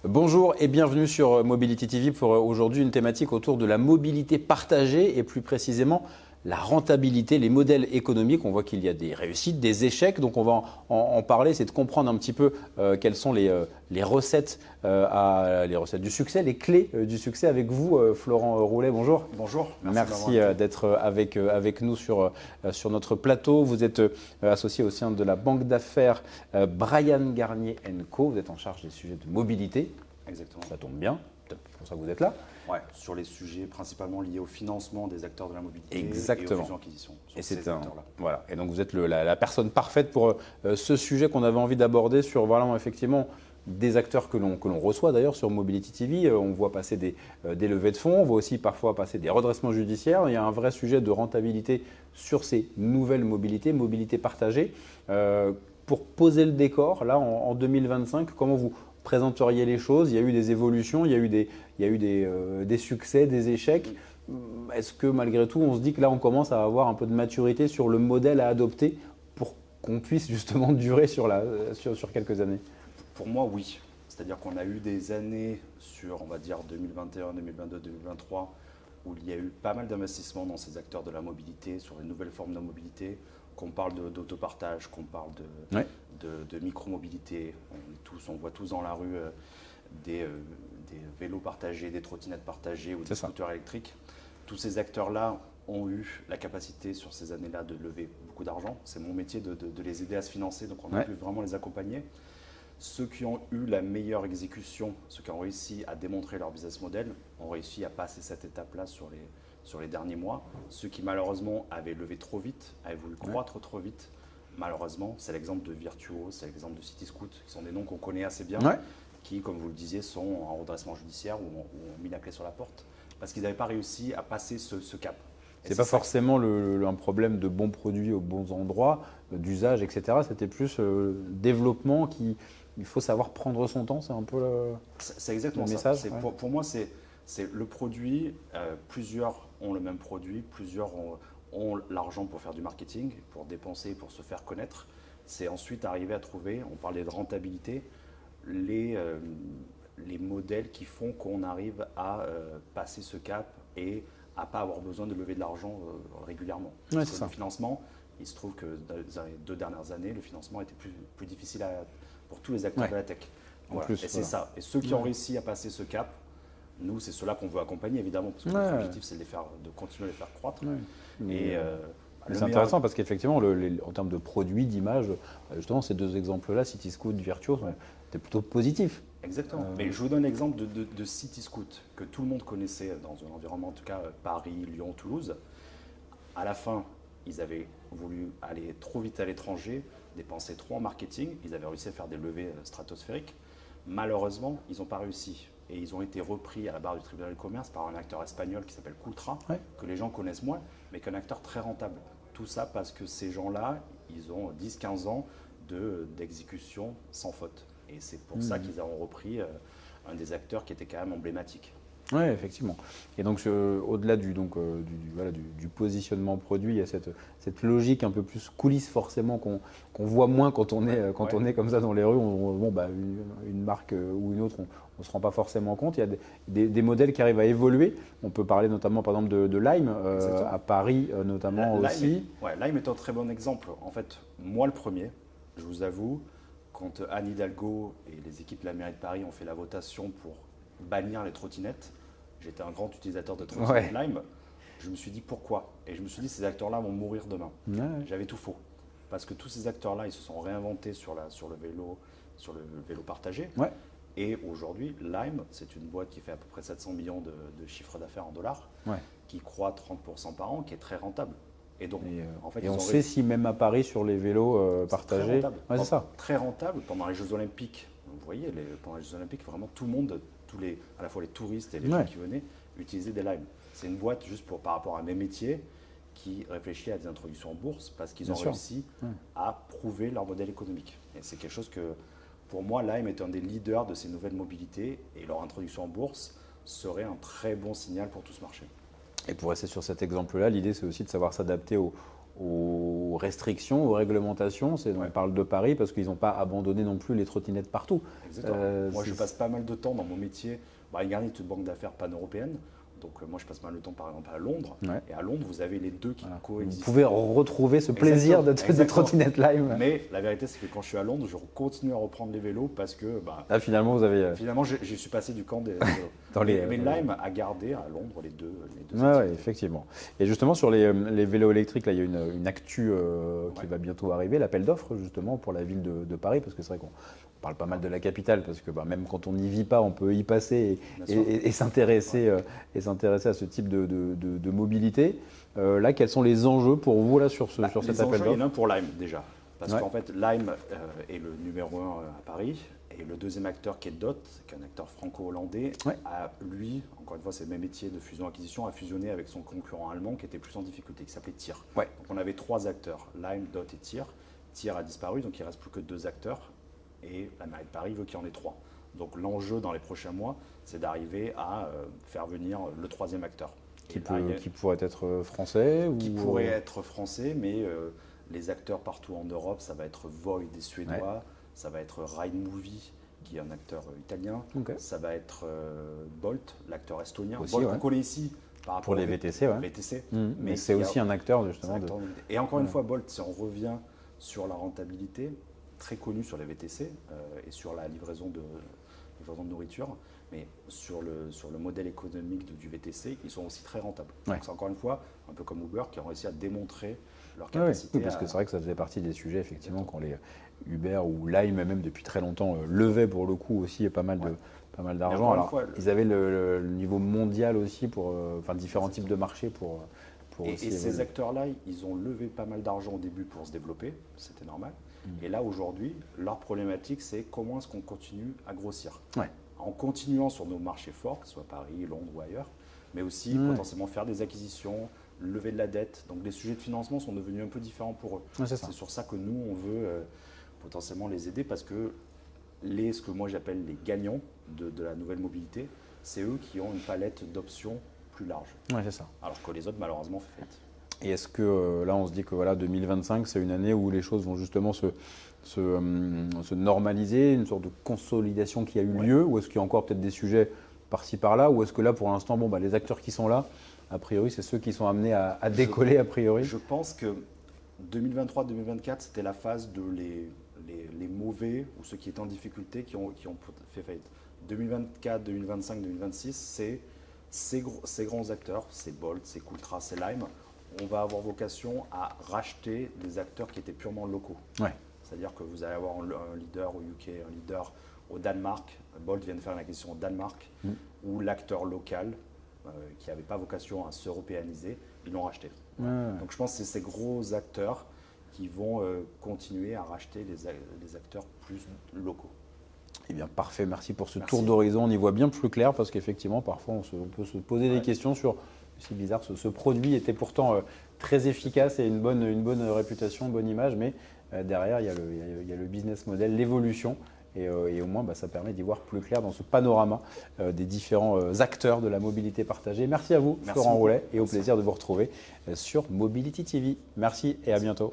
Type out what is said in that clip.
Bonjour et bienvenue sur Mobility TV pour aujourd'hui une thématique autour de la mobilité partagée et plus précisément la rentabilité, les modèles économiques. On voit qu'il y a des réussites, des échecs, donc on va en parler, c'est de comprendre un petit peu quelles sont les recettes, les recettes du succès, les clés du succès avec vous, Florent Roulet. Bonjour. Bonjour, Merci d'être avec nous sur notre plateau. Vous êtes associé au sein de la banque d'affaires Bryan Garnier & Co. Vous êtes en charge des sujets de mobilité. Exactement. Ça tombe bien, c'est pour ça que vous êtes là. Ouais, sur les sujets principalement liés au financement des acteurs de la mobilité Exactement. et aux fusions-acquisitions. Et c'est voilà. Et donc vous êtes la personne parfaite pour ce sujet qu'on avait envie d'aborder sur vraiment effectivement des acteurs que l'on reçoit d'ailleurs sur Mobility TV. On voit passer des levées de fonds, on voit aussi parfois passer des redressements judiciaires. Il y a un vrai sujet de rentabilité sur ces nouvelles mobilités, mobilité partagée. Pour poser le décor, là en 2025, comment vous présenteriez les choses? Il y a eu des évolutions, il y a eu des succès, des échecs. Est-ce que malgré tout, on se dit que là, on commence à avoir un peu de maturité sur le modèle à adopter pour qu'on puisse justement durer sur quelques années? Pour moi, oui. C'est-à-dire qu'on a eu des années sur, on va dire, 2021, 2022, 2023, où il y a eu pas mal d'investissements dans ces acteurs de la mobilité, sur les nouvelles formes de mobilité, qu'on parle d'autopartage, qu'on parle de micro-mobilité. On voit tous dans la rue des vélos partagés, des trottinettes partagées ou des scooters électriques. Tous ces acteurs-là ont eu la capacité sur ces années-là de lever beaucoup d'argent. C'est mon métier de les aider à se financer, donc on a pu vraiment les accompagner. Ceux qui ont eu la meilleure exécution, ceux qui ont réussi à démontrer leur business model, ont réussi à passer cette étape-là sur les derniers mois. Ceux qui malheureusement avaient levé trop vite, avaient voulu croître trop vite, malheureusement, c'est l'exemple de Virtuo, c'est l'exemple de Cityscoot, qui sont des noms qu'on connaît assez bien, qui, comme vous le disiez, sont en redressement judiciaire ou ont mis la clé sur la porte, parce qu'ils n'avaient pas réussi à passer ce cap. C'est pas forcément un problème de bons produits aux bons endroits, d'usage, etc. C'était plus développement il faut savoir prendre son temps, c'est un peu c'est exactement le message. Ça. Pour moi, c'est le produit. Plusieurs ont le même produit, plusieurs ont l'argent pour faire du marketing, pour dépenser, pour se faire connaître. C'est ensuite arriver à trouver, on parlait de rentabilité, les modèles qui font qu'on arrive à passer ce cap et à ne pas avoir besoin de lever de l'argent régulièrement. Le financement, il se trouve que dans les 2 dernières années, le financement était plus difficile pour tous les acteurs de la tech. Voilà. Et c'est ça. Et ceux qui ont réussi à passer ce cap, nous, c'est ceux-là qu'on veut accompagner, évidemment, parce que notre objectif, c'est de continuer à les faire croître. C'est intéressant parce qu'effectivement, en termes de produits, d'image, justement, ces deux exemples-là, Cityscoot, Virtuo, c'était plutôt positif. Exactement. Mais je vous donne l'exemple de Cityscoot, que tout le monde connaissait dans un environnement, en tout cas Paris, Lyon, Toulouse. À la fin, ils avaient voulu aller trop vite à l'étranger, dépenser trop en marketing. Ils avaient réussi à faire des levées stratosphériques. Malheureusement, ils n'ont pas réussi. Et ils ont été repris à la barre du tribunal du commerce par un acteur espagnol qui s'appelle Cultra, que les gens connaissent moins, mais qui est un acteur très rentable. Tout ça parce que ces gens-là, ils ont 10-15 ans d'exécution sans faute. Et c'est pour ça qu'ils ont repris un des acteurs qui était quand même emblématique. Oui, effectivement. Et donc, au-delà du positionnement produit, il y a cette logique un peu plus coulisse forcément qu'on voit moins quand on est comme ça dans les rues. Une marque ou une autre, on ne se rend pas forcément compte. Il y a des modèles qui arrivent à évoluer. On peut parler notamment par exemple de Lime, à Paris notamment aussi. Lime est un très bon exemple. En fait, moi le premier, je vous avoue, quand Anne Hidalgo et les équipes de la mairie de Paris ont fait la votation pour bannir les trottinettes, j'étais un grand utilisateur de trottinettes Lime, je me suis dit pourquoi? Et je me suis dit ces acteurs-là vont mourir demain. J'avais tout faux. Parce que tous ces acteurs-là, ils se sont réinventés sur le vélo partagé. Et aujourd'hui, Lime, c'est une boîte qui fait à peu près 700 millions de chiffre d'affaires en dollars, qui croît 30% par an, qui est très rentable. Et donc, en fait, on sait si même à Paris sur les vélos partagés, c'est ça. Très rentable pendant les Jeux Olympiques. Vous voyez, pendant les Jeux Olympiques, vraiment tout le monde, à la fois les touristes et les gens qui venaient, utilisaient des Lime. C'est une boîte juste par rapport à mes métiers qui réfléchit à des introductions en bourse parce qu'ils ont réussi à prouver leur modèle économique. Et c'est quelque chose que, pour moi, Lime est un des leaders de ces nouvelles mobilités et leur introduction en bourse serait un très bon signal pour tout ce marché. Et pour rester sur cet exemple-là, l'idée c'est aussi de savoir s'adapter aux restrictions, aux réglementations. On parle de Paris parce qu'ils n'ont pas abandonné non plus les trottinettes partout. Exactement. Moi, je passe pas mal de temps dans mon métier. Garnier est une banque d'affaires pan-européenne. Donc moi, je passe mal de temps, par exemple, à Londres. Et à Londres, vous avez les deux qui coexistent. Vous pouvez retrouver ce plaisir de trottinette Lime. Mais la vérité, c'est que quand je suis à Londres, je continue à reprendre les vélos parce que… finalement, vous avez… Finalement, je suis passé du camp des vélos. Mais Lime a gardé à Londres les deux Oui, effectivement. Et justement, sur les vélos électriques, là, il y a une actu qui va bientôt arriver, l'appel d'offres, justement, pour la ville de Paris, parce que c'est vrai qu'on parle pas mal de la capitale, parce que même quand on n'y vit pas, on peut y passer et s'intéresser à ce type de mobilité. Là, quels sont les enjeux pour vous là, sur cet appel d'offres? Il y en a un pour Lime déjà. Parce qu'en fait, Lime est le numéro 1 à Paris. Et le deuxième acteur qui est DOT, qui est un acteur franco-hollandais, a lui, encore une fois, c'est le même métier de fusion-acquisition, a fusionné avec son concurrent allemand qui était plus en difficulté, qui s'appelait TIR. Donc on avait 3 acteurs, Lime, DOT et TIR. TIR a disparu, donc il ne reste plus que 2 acteurs. Et la mairie de Paris veut qu'il y en ait 3. Donc l'enjeu dans les prochains mois, c'est d'arriver à faire venir le 3e acteur. Qui pourrait être français Qui pourrait être français, mais les acteurs partout en Europe, ça va être Void des Suédois, ça va être Ride Movie, qui est un acteur italien, ça va être Bolt, l'acteur estonien. Aussi, Bolt, on connaît ici par rapport pour les VTC. Mais c'est aussi un acteur justement. Et encore une fois, Bolt, si on revient sur la rentabilité, très connu sur les VTC et sur la livraison de nourriture, mais sur le modèle économique du VTC, ils sont aussi très rentables. Donc c'est encore une fois, un peu comme Uber, qui ont réussi à démontrer leur capacité. Parce que c'est vrai que ça faisait partie des sujets, effectivement, quand les Uber ou Lime, même depuis très longtemps, levaient pour le coup aussi pas mal d'argent. Alors, ils avaient le niveau mondial aussi pour différents types de marchés pour et ces acteurs-là, ils ont levé pas mal d'argent au début pour se développer, c'était normal. Et là, aujourd'hui, leur problématique, c'est comment est-ce qu'on continue à grossir. En continuant sur nos marchés forts, que ce soit Paris, Londres ou ailleurs, mais aussi potentiellement faire des acquisitions, lever de la dette. Donc les sujets de financement sont devenus un peu différents pour eux. C'est sur ça que nous, on veut potentiellement les aider parce que ce que moi j'appelle les gagnants de la nouvelle mobilité, c'est eux qui ont une palette d'options plus large. C'est ça. Alors que les autres, malheureusement, faites. Et est-ce que là, on se dit que 2025, c'est une année où les choses vont justement se normaliser, une sorte de consolidation qui a eu lieu, ou est-ce qu'il y a encore peut-être des sujets par-ci par-là, ou est-ce que là, pour l'instant, les acteurs qui sont là, a priori, c'est ceux qui sont amenés à décoller, a priori? Je pense que 2023-2024, c'était la phase de les mauvais ou ceux qui étaient en difficulté qui ont fait faillite. 2024, 2025, 2026, c'est ces grands acteurs, c'est Bolt, c'est Coultra, c'est Lime. On va avoir vocation à racheter des acteurs qui étaient purement locaux. C'est-à-dire que vous allez avoir un leader au UK, un leader au Danemark. Bolt vient de faire une acquisition au Danemark, où l'acteur local, qui n'avait pas vocation à s'européaniser, ils l'ont racheté. Donc je pense que c'est ces gros acteurs qui vont continuer à racheter les acteurs plus locaux. Eh bien, parfait. Merci pour ce tour d'horizon. On y voit bien plus clair parce qu'effectivement, parfois, on peut se poser des questions sur… C'est bizarre, ce produit était pourtant très efficace et une bonne réputation, une bonne image, mais derrière, il y a le business model, l'évolution. Et au moins, ça permet d'y voir plus clair dans ce panorama des différents acteurs de la mobilité partagée. Merci à vous, Florent Roulet, et au plaisir de vous retrouver sur Mobility TV. Merci et à bientôt.